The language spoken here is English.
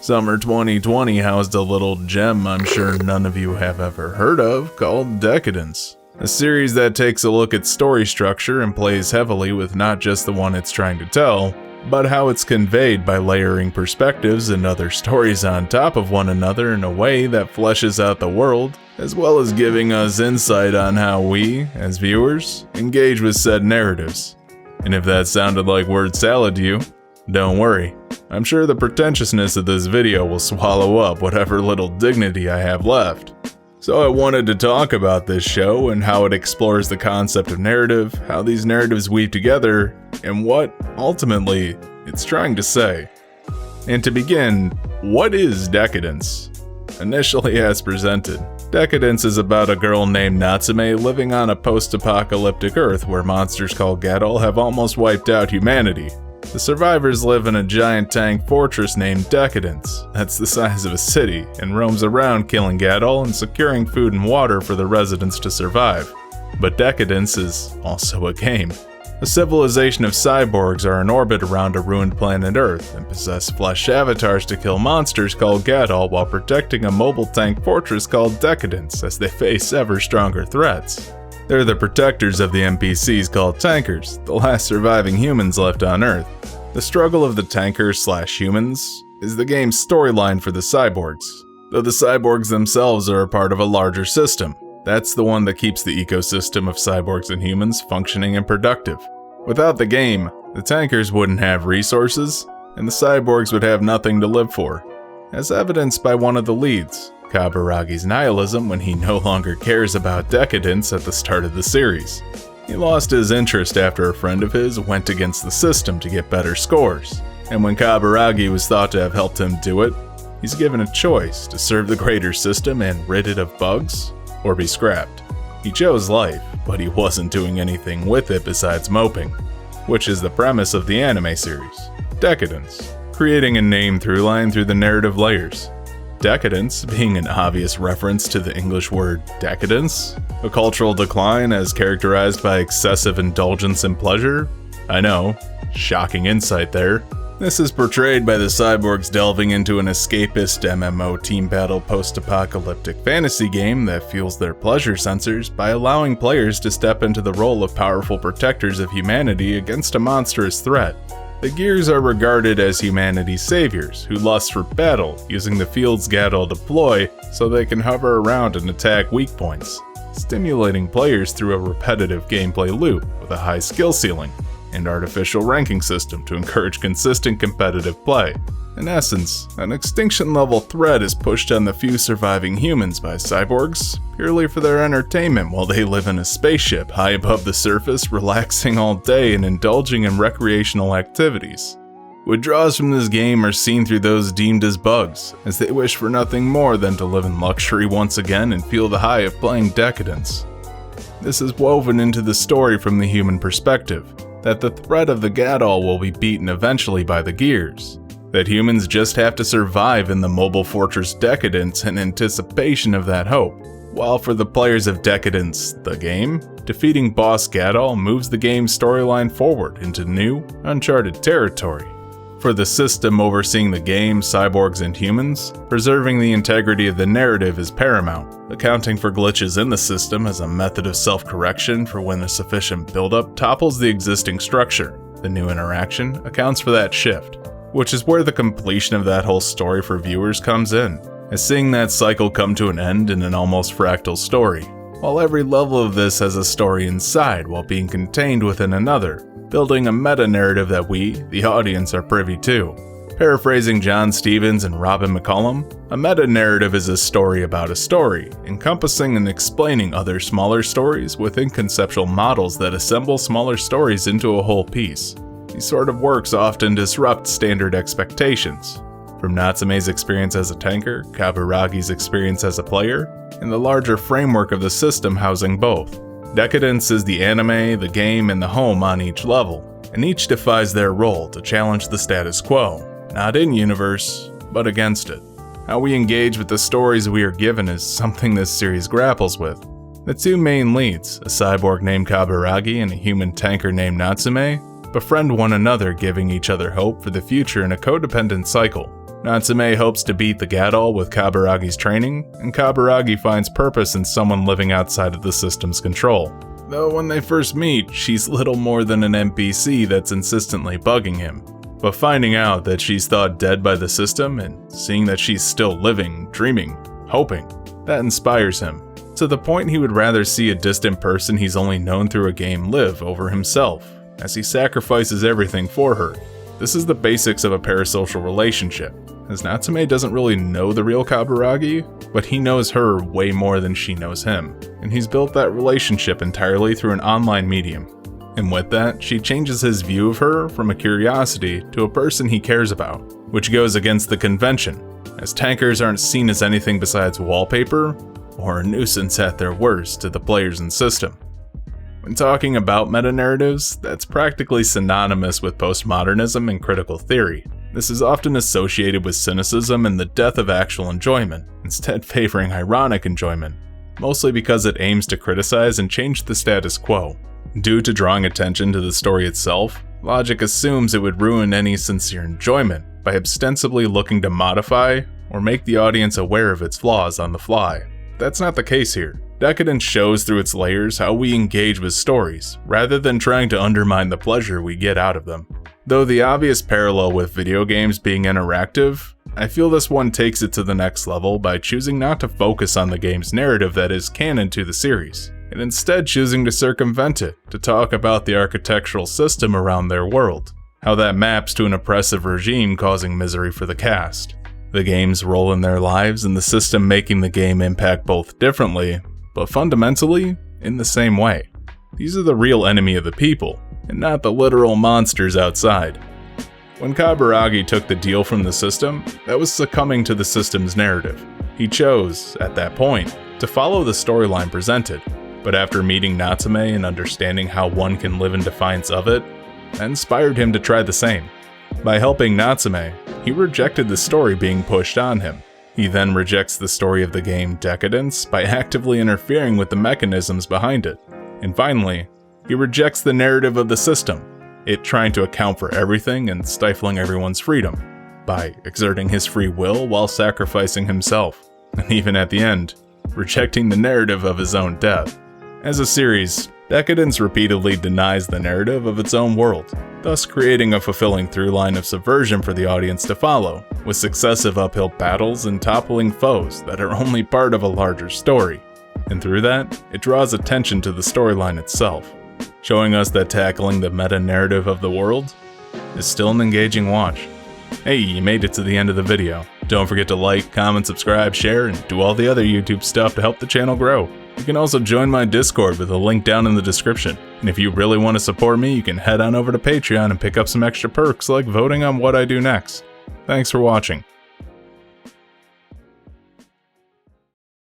Summer 2020 housed a little gem I'm sure none of you have ever heard of called Deca-Dence, a series that takes a look at story structure and plays heavily with not just the one it's trying to tell, but how it's conveyed by layering perspectives and other stories on top of one another in a way that fleshes out the world, as well as giving us insight on how we, as viewers, engage with said narratives. And if that sounded like word salad to you, don't worry. I'm sure the pretentiousness of this video will swallow up whatever little dignity I have left. So I wanted to talk about this show and how it explores the concept of narrative, how these narratives weave together, and what, ultimately, it's trying to say. And to begin, what is Deca-Dence? Initially as presented, Deca-Dence is about a girl named Natsume living on a post-apocalyptic Earth where monsters called Gadol have almost wiped out humanity. The survivors live in a giant tank fortress named Deca-Dence, that's the size of a city, and roams around killing Gadol and securing food and water for the residents to survive. But Deca-Dence is also a game. A civilization of cyborgs are in orbit around a ruined planet Earth and possess flesh avatars to kill monsters called Gadol while protecting a mobile tank fortress called Deca-Dence as they face ever stronger threats. They're the protectors of the NPCs called tankers, the last surviving humans left on Earth. The struggle of the tankers/humans is the game's storyline for the cyborgs, though the cyborgs themselves are a part of a larger system. That's the one that keeps the ecosystem of cyborgs and humans functioning and productive. Without the game, the tankers wouldn't have resources, and the cyborgs would have nothing to live for, as evidenced by one of the leads, Kaburagi's nihilism when he no longer cares about Deca-Dence at the start of the series. He lost his interest after a friend of his went against the system to get better scores, and when Kaburagi was thought to have helped him do it, he's given a choice to serve the greater system and rid it of bugs, or be scrapped. He chose life, but he wasn't doing anything with it besides moping, which is the premise of the anime series, Deca-Dence, creating a name throughline through the narrative layers. Decadence being an obvious reference to the English word decadence, a cultural decline as characterized by excessive indulgence and pleasure. I know, shocking insight there. This is portrayed by the cyborgs delving into an escapist MMO team battle post-apocalyptic fantasy game that fuels their pleasure sensors by allowing players to step into the role of powerful protectors of humanity against a monstrous threat. The Gears are regarded as humanity's saviors, who lust for battle, using the fields Gadol deploy so they can hover around and attack weak points, stimulating players through a repetitive gameplay loop with a high skill ceiling and artificial ranking system to encourage consistent competitive play. In essence, an extinction-level threat is pushed on the few surviving humans by cyborgs, purely for their entertainment while they live in a spaceship high above the surface, relaxing all day and indulging in recreational activities. Withdrawals from this game are seen through those deemed as bugs, as they wish for nothing more than to live in luxury once again and feel the high of playing Deca-Dence. This is woven into the story from the human perspective, that the threat of the Gadol will be beaten eventually by the Gears, that humans just have to survive in the mobile fortress Deca-Dence in anticipation of that hope. While for the players of Deca-Dence, the game, defeating boss Gadol moves the game's storyline forward into new, uncharted territory. For the system overseeing the game, cyborgs and humans, preserving the integrity of the narrative is paramount, accounting for glitches in the system as a method of self-correction for when a sufficient buildup topples the existing structure. The new interaction accounts for that shift, which is where the completion of that whole story for viewers comes in, as seeing that cycle come to an end in an almost fractal story, while every level of this has a story inside while being contained within another, building a meta-narrative that we, the audience, are privy to. Paraphrasing John Stevens and Robin McCollum, a meta-narrative is a story about a story, encompassing and explaining other smaller stories within conceptual models that assemble smaller stories into a whole piece. These sort of works often disrupt standard expectations, from Natsume's experience as a tanker, Kaburagi's experience as a player, and the larger framework of the system housing both. Deca-Dence is the anime, the game, and the home on each level, and each defies their role to challenge the status quo, not in universe, but against it. How we engage with the stories we are given is something this series grapples with. The two main leads, a cyborg named Kaburagi and a human tanker named Natsume, befriend one another, giving each other hope for the future in a codependent cycle. Natsume hopes to beat the Gadol with Kaburagi's training, and Kaburagi finds purpose in someone living outside of the system's control. Though when they first meet, she's little more than an NPC that's insistently bugging him. But finding out that she's thought dead by the system and seeing that she's still living, dreaming, hoping, that inspires him, to the point he would rather see a distant person he's only known through a game live over himself, as he sacrifices everything for her. This is the basics of a parasocial relationship, as Natsume doesn't really know the real Kaburagi, but he knows her way more than she knows him, and he's built that relationship entirely through an online medium. And with that, she changes his view of her from a curiosity to a person he cares about, which goes against the convention, as tankers aren't seen as anything besides wallpaper or a nuisance at their worst to the players and system. When talking about metanarratives, that's practically synonymous with postmodernism and critical theory. This is often associated with cynicism and the death of actual enjoyment, instead favoring ironic enjoyment, mostly because it aims to criticize and change the status quo. Due to drawing attention to the story itself, logic assumes it would ruin any sincere enjoyment by ostensibly looking to modify or make the audience aware of its flaws on the fly. That's not the case here. Deca-Dence shows through its layers how we engage with stories, rather than trying to undermine the pleasure we get out of them. Though the obvious parallel with video games being interactive, I feel this one takes it to the next level by choosing not to focus on the game's narrative that is canon to the series, and instead choosing to circumvent it, to talk about the architectural system around their world, how that maps to an oppressive regime causing misery for the cast, the game's role in their lives, and the system making the game impact both differently, but fundamentally in the same way. These are the real enemy of the people, and not the literal monsters outside. When Kaburagi took the deal from the system, that was succumbing to the system's narrative. He chose, at that point, to follow the storyline presented, but after meeting Natsume and understanding how one can live in defiance of it, that inspired him to try the same. By helping Natsume, he rejected the story being pushed on him. He then rejects the story of the game Deca-Dence by actively interfering with the mechanisms behind it. And finally, he rejects the narrative of the system, it trying to account for everything and stifling everyone's freedom, by exerting his free will while sacrificing himself, and even at the end, rejecting the narrative of his own death. As a series, Deca-Dence repeatedly denies the narrative of its own world, thus creating a fulfilling through-line of subversion for the audience to follow, with successive uphill battles and toppling foes that are only part of a larger story. And through that, it draws attention to the storyline itself, showing us that tackling the meta-narrative of the world is still an engaging watch. Hey, you made it to the end of the video. Don't forget to like, comment, subscribe, share, and do all the other YouTube stuff to help the channel grow. You can also join my Discord with a link down in the description. And if you really want to support me, you can head on over to Patreon and pick up some extra perks like voting on what I do next. Thanks for watching.